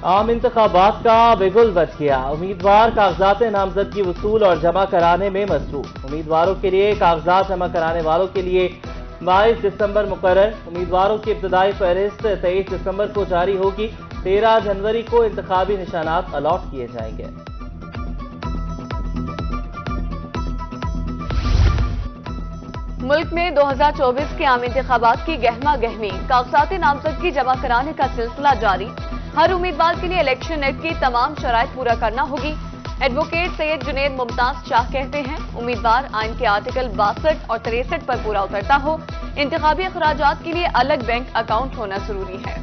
عام انتخابات کا بگل بچ گیا، امیدوار کاغذات نامزدگی وصول اور جمع کرانے میں مصروف۔ امیدواروں کے لیے کاغذات جمع کرانے والوں کے لیے 22 دسمبر مقرر۔ امیدواروں کی ابتدائی فہرست 23 دسمبر کو جاری ہوگی۔ 13 جنوری کو انتخابی نشانات الاٹ کیے جائیں گے۔ ملک میں 2024 کے عام انتخابات کی گہما گہمی، کاغذات نامزدگی جمع کرانے کا سلسلہ جاری۔ ہر امیدوار کے لیے الیکشن ایکٹ کی تمام شرائط پورا کرنا ہوگی۔ ایڈوکیٹ سید جنید ممتاز شاہ کہتے ہیں امیدوار آئین کے آرٹیکل 62 اور 63 پر پورا اترتا ہو۔ انتخابی اخراجات کے لیے الگ بینک اکاؤنٹ ہونا ضروری ہے۔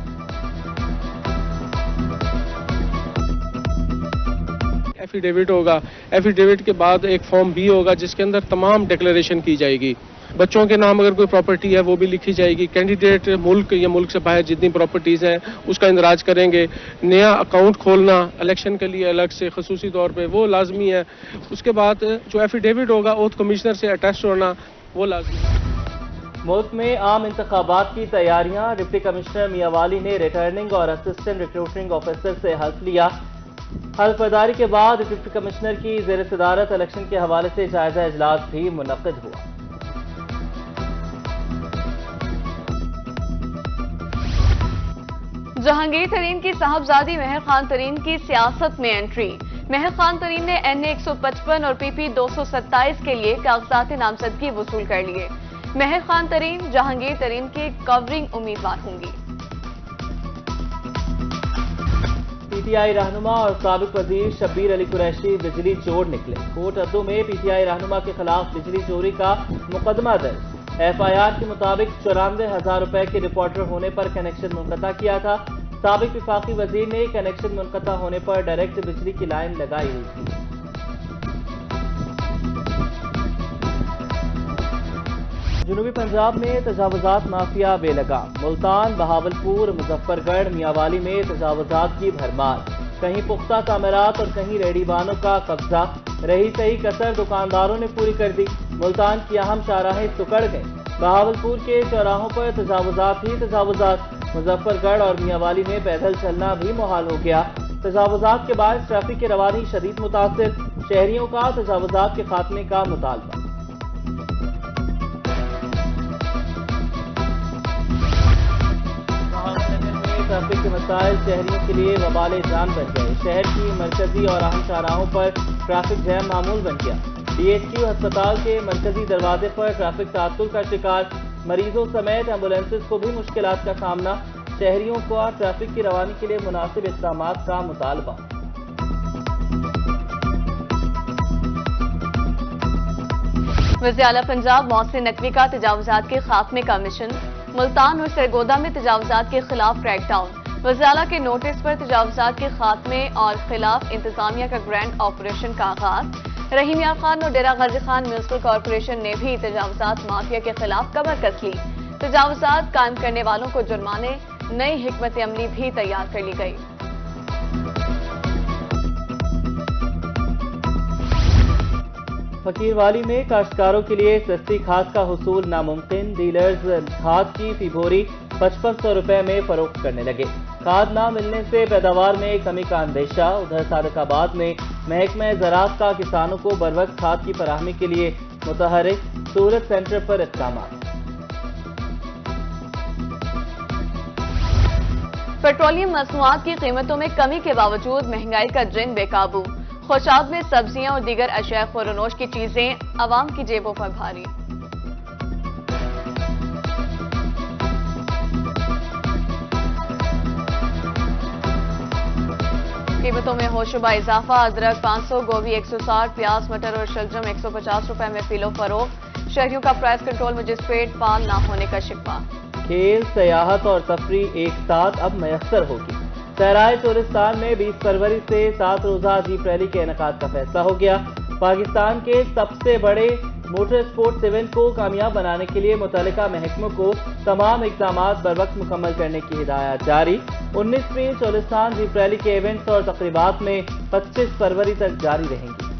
ایفیڈیوٹ ہوگا، ایفیڈیوٹ کے بعد ایک فارم بھی ہوگا جس کے اندر تمام ڈکلیریشن کی جائے گی۔ بچوں کے نام اگر کوئی پراپرٹی ہے وہ بھی لکھی جائے گی۔ کینڈیڈیٹ ملک یا ملک سے باہر جتنی پراپرٹیز ہیں اس کا اندراج کریں گے۔ نیا اکاؤنٹ کھولنا الیکشن کے لیے الگ سے خصوصی طور پہ وہ لازمی ہے۔ اس کے بعد جو ایفیڈیوٹ ہوگا اوتھ کمشنر سے اٹیسٹ ہونا وہ لازمی ہے۔ ملک میں عام انتخابات کی تیاریاں، ڈپٹی کمشنر میاں والی نے ریٹرننگ اور اسسٹنٹ ریکروٹنگ آفیسر سے حلف لیا۔ حلف برداری کے بعد ڈپٹی کمشنر کی زیر صدارت الیکشن کے حوالے سے جائزہ اجلاس بھی منعقد ہوا۔ جہانگیر ترین کی صاحبزادی مہر خان ترین کی سیاست میں انٹری۔ مہر خان ترین نے NA 155 اور PP 227 کے لیے کاغذات نامزدگی وصول کر لیے۔ مہر خان ترین جہانگیر ترین کی کورنگ امیدوار ہوں گی۔ PTI رہنما اور سابق وزیر شبیر علی قریشی بجلی چور نکلے۔ کوٹ ادو میں PTI رہنما کے خلاف بجلی چوری کا مقدمہ درج۔ FIR کے مطابق 94,000 روپے کے رپورٹر ہونے پر کنیکشن منقطع کیا تھا۔ سابق وفاقی وزیر نے کنیکشن منقطع ہونے پر ڈائریکٹ بجلی کی لائن لگائی ہوئی تھی۔ جنوبی پنجاب میں تجاوزات مافیا بے لگام۔ ملتان، بہاولپور، مظفر گڑھ، میاں والی میں تجاوزات کی بھرمار۔ کہیں پختہ تعمیرات اور کہیں ریڑھی بانوں کا قبضہ۔ رہی سہی کسر دکانداروں نے پوری کر دی۔ ملتان کی اہم شاہراہیں سکڑ گئیں۔ بہاولپور کے چوراہوں پر تجاوزات ہی تجاوزات۔ مظفر گڑھ اور میاں والی میں پیدل چلنا بھی محال ہو گیا۔ تجاوزات کے باعث ٹریفک کی روانی شدید متاثر۔ شہریوں کا تجاوزات کے خاتمے کا مطالبہ۔ ٹریفک کے مسائل شہریوں کے لیے وبال جان بن گئے۔ شہر کی مرکزی اور اہم شاہراہوں پر ٹریفک جیم معمول بن گیا۔ DHQ ہسپتال کے مرکزی دروازے پر ٹریفک تعطل کا شکار۔ مریضوں سمیت ایمبولینسز کو بھی مشکلات کا سامنا۔ شہریوں کو ٹریفک کی روانی کے لیے مناسب اقدامات کا مطالبہ۔ وزیر اعلیٰ پنجاب محسن نقوی کا تجاوزات کے خاتمے کا مشن۔ ملتان اور سرگودا میں تجاوزات کے خلاف کریک ڈاؤن۔ وزیر اعلیٰ کے نوٹس پر تجاوزات کے خاتمے اور خلاف انتظامیہ کا گرینڈ آپریشن کا آغاز۔ رحیم یار خان اور ڈیرہ غازی خان میونسپل کارپوریشن نے بھی تجاوزات مافیا کے خلاف کمر کس لی۔ تجاوزات قائم کرنے والوں کو جرمانے، نئی حکمت عملی بھی تیار کر لی گئی۔ فقیر والی میں کاشتکاروں کے لیے سستی کھاد کا حصول ناممکن۔ ڈیلرز کھاد کی فی بوری 5500 روپے میں فروخت کرنے لگے۔ کھاد نہ ملنے سے پیداوار میں کمی کا اندیشہ۔ ادھر صادق آباد میں محکمہ زراعت کا کسانوں کو بروقت کھاد کی فراہمی کے لیے متحرک۔ سہولت سینٹر پر اقدامات۔ پیٹرولیم مصنوعات کی قیمتوں میں کمی کے باوجود مہنگائی کا جن بے قابو۔ خوشاب میں سبزیاں اور دیگر اشیاء خوردنوش کی چیزیں عوام کی جیبوں پر بھاری۔ قیمتوں میں ہوشربہ اضافہ۔ ادرک 500، گوبھی 160، پیاز، مٹر اور شلجم 150 روپے میں کلو فروخت۔ شہریوں کا پرائس کنٹرول مجسٹریٹ فعال نہ ہونے کا شکوہ۔ کھیل، سیاحت اور تفریح ایک ساتھ اب میسر ہوگی۔ صحرائے چولستان میں 20 فروری سے 7 روزہ جیپ ریلی کے انعقاد کا فیصلہ ہو گیا۔ پاکستان کے سب سے بڑے موٹر اسپورٹس ایونٹ کو کامیاب بنانے کے لیے متعلقہ محکموں کو تمام اقدامات بروقت مکمل کرنے کی ہدایات جاری۔ 19ویں چولستان جیپ ریلی کے ایونٹس اور تقریبات میں 25 فروری تک جاری رہیں گی۔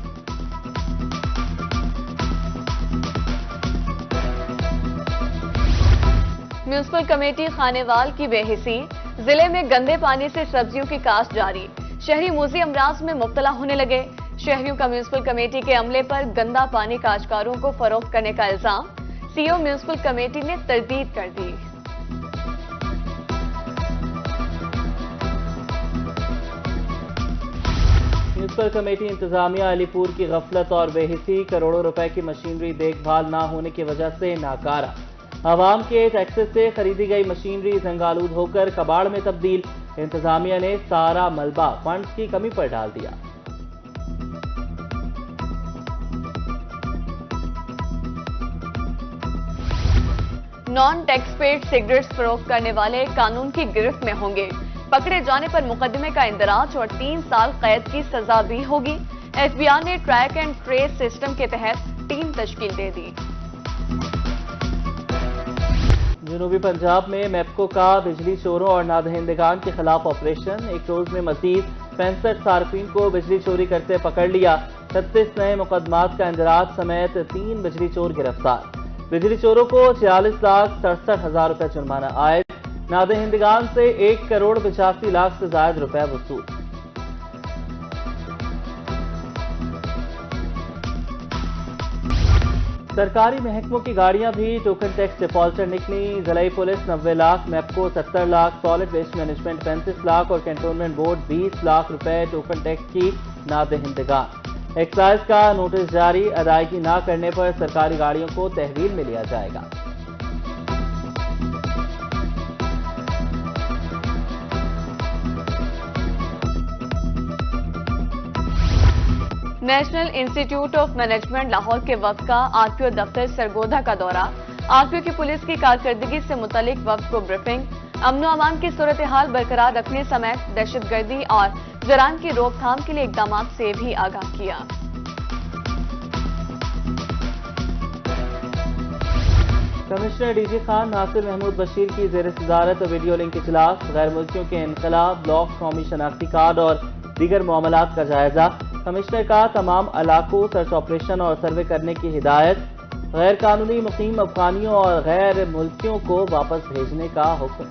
میونسپل کمیٹی خانیوال کی بے حسی۔ ضلع میں گندے پانی سے سبزیوں کی کاشت جاری، شہری موذی امراض میں مبتلا ہونے لگے، شہریوں کا میونسپل کمیٹی کے عملے پر گندا پانی کاشتکاروں کو فروخت کرنے کا الزام، سی او میونسپل کمیٹی نے تردید کر دی۔ میونسپل کمیٹی انتظامیہ علی پور کی غفلت اور بے حسی، کروڑوں روپے کی مشینری دیکھ بھال نہ ہونے کی وجہ سے ناکارہ، عوام کے ٹیکسز سے خریدی گئی مشینری زنگالود ہو کر کباڑ میں تبدیل، انتظامیہ نے سارا ملبہ فنڈز کی کمی پر ڈال دیا۔ نان ٹیکس پیڈ سگریٹس فروخت کرنے والے قانون کی گرفت میں ہوں گے، پکڑے جانے پر مقدمے کا اندراج اور 3 سال قید کی سزا بھی ہوگی۔ ایف بی آر نے ٹریک اینڈ ٹریس سسٹم کے تحت ٹیم تشکیل دے دی۔ جنوبی پنجاب میں میپکو کا بجلی چوروں اور نادہندگان کے خلاف آپریشن، ایک روز میں مزید 65 صارفین کو بجلی چوری کرتے پکڑ لیا، 36 نئے مقدمات کا اندراج سمیت 3 بجلی چور گرفتار، بجلی چوروں کو 46,67,000 روپے جرمانہ عائد، نادہندگان سے 1,85,00,000 سے زائد روپے وصول۔ سرکاری محکموں کی گاڑیاں بھی ٹوکن ٹیکس ڈیفالٹر نکلی، ضلعی police 90 lakh, MEPCO 70 lakh, solid waste management 35 lakh اور کنٹونمنٹ بورڈ 20 لاکھ روپے ٹوکن ٹیکس کی نادہندگان۔ ایکسائز کا نوٹس جاری، ادائیگی نہ کرنے پر سرکاری گاڑیوں کو تحویل میں لیا جائے گا۔ National institute of management Lahore کے وفد کا آر پی او دفتر سرگودا کا دورہ، آر پی او کی پولیس کی کارکردگی سے متعلق وفد کو بریفنگ، امن و امان کی صورتحال برقرار رکھنے سمیت دہشت گردی اور جرائم کی روک تھام کے لیے اقدامات سے بھی آگاہ کیا۔ کمشنر ڈی جی خان ناصر محمود بشیر کی زیر صدارت ویڈیو لنک اجلاس، غیر ملکیوں کے انخلا، بلاک قومی شناختی کارڈ اور دیگر معاملات کا جائزہ، کمشنر کا تمام علاقوں سرچ آپریشن اور سروے کرنے کی ہدایت، غیر قانونی مقیم افغانیوں اور غیر ملکیوں کو واپس بھیجنے کا حکم۔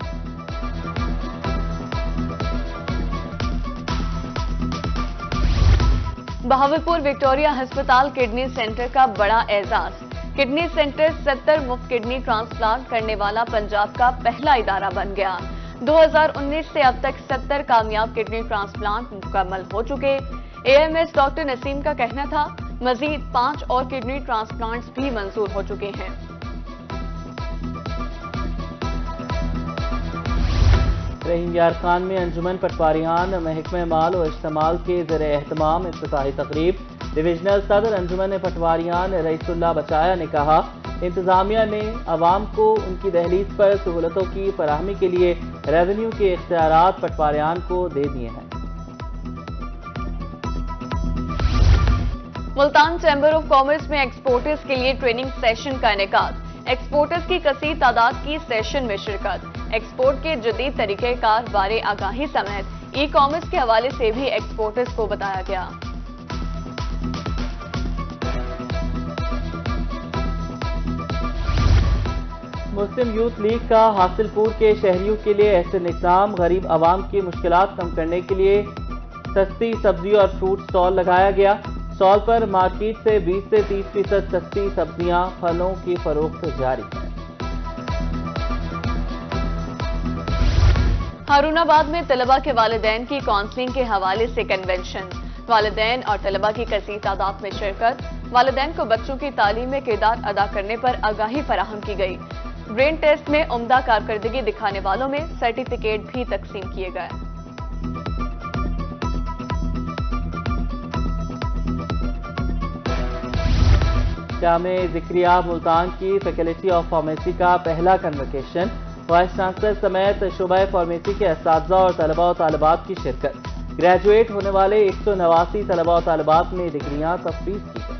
بہاولپور وکٹوریہ ہسپتال کڈنی سینٹر کا بڑا اعزاز، کڈنی سینٹر 70 مفت کڈنی ٹرانسپلانٹ کرنے والا پنجاب کا پہلا ادارہ بن گیا۔ 2019 سے اب تک 70 کامیاب کڈنی ٹرانسپلانٹ مکمل ہو چکے۔ اے ایم ایس ڈاکٹر نسیم کا کہنا تھا مزید 5 اور کڈنی ٹرانسپلانٹس بھی منظور ہو چکے ہیں۔ رحیم یار خان میں انجمن پٹواریان محکمہ مال و اشتمال کے زیر اہتمام افتتاحی تقریب، ڈویژنل صدر انجمن پٹواریان رئیس اللہ بچایا نے کہا انتظامیہ نے عوام کو ان کی دہلیز پر سہولتوں کی فراہمی کے لیے ریونیو کے اختیارات پٹواریان کو دے دیے ہیں۔ ملتان چیمبر آف کامرس میں ایکسپورٹرز کے لیے ٹریننگ سیشن کا انعقاد، ایکسپورٹرز کی کثیر تعداد کی سیشن میں شرکت، ایکسپورٹ کے جدید طریقہ کار بارے آگاہی سمیت ای کامرس کے حوالے سے بھی ایکسپورٹرز کو بتایا گیا۔ مسلم یوتھ لیگ کا حاصل پور کے شہریوں کے لیے احسن اقدام، غریب عوام کی مشکلات کم کرنے کے لیے سستی سبزی اور فروٹ سٹال لگایا گیا۔ سٹال پر مارکیٹ سے 20 سے 30% سستی سبزیاں، پھلوں کی فروخت جاری ہے۔ ہارون آباد میں طلبہ کے والدین کی کونسلنگ کے حوالے سے کنونشن، والدین اور طلبہ کی کثیر تعداد میں شرکت، والدین کو بچوں کی تعلیم میں کردار ادا کرنے پر آگاہی فراہم کی گئی۔ برین ٹیسٹ میں عمدہ کارکردگی دکھانے والوں میں سرٹیفکیٹ بھی تقسیم کیے گئے۔ جامع ذکریہ ملتان کی فیکلٹی آف فارمیسی کا پہلا کنوکیشن، وائس چانسلر سمیت شعبہ فارمیسی کے اساتذہ اور طلبہ و طالبات کی شرکت، گریجویٹ ہونے والے 189 طلبہ و طالبات میں ڈگریاں تفویض کی گئیں۔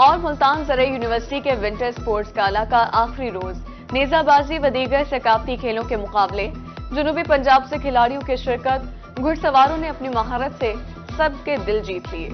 اور ملتان زرعی یونیورسٹی کے ونٹر سپورٹس گالا کا آخری روز، نیزہ بازی و دیگر ثقافتی کھیلوں کے مقابلے، جنوبی پنجاب سے کھلاڑیوں کی شرکت، گھڑ سواروں نے اپنی مہارت سے سب کے دل جیت لیے۔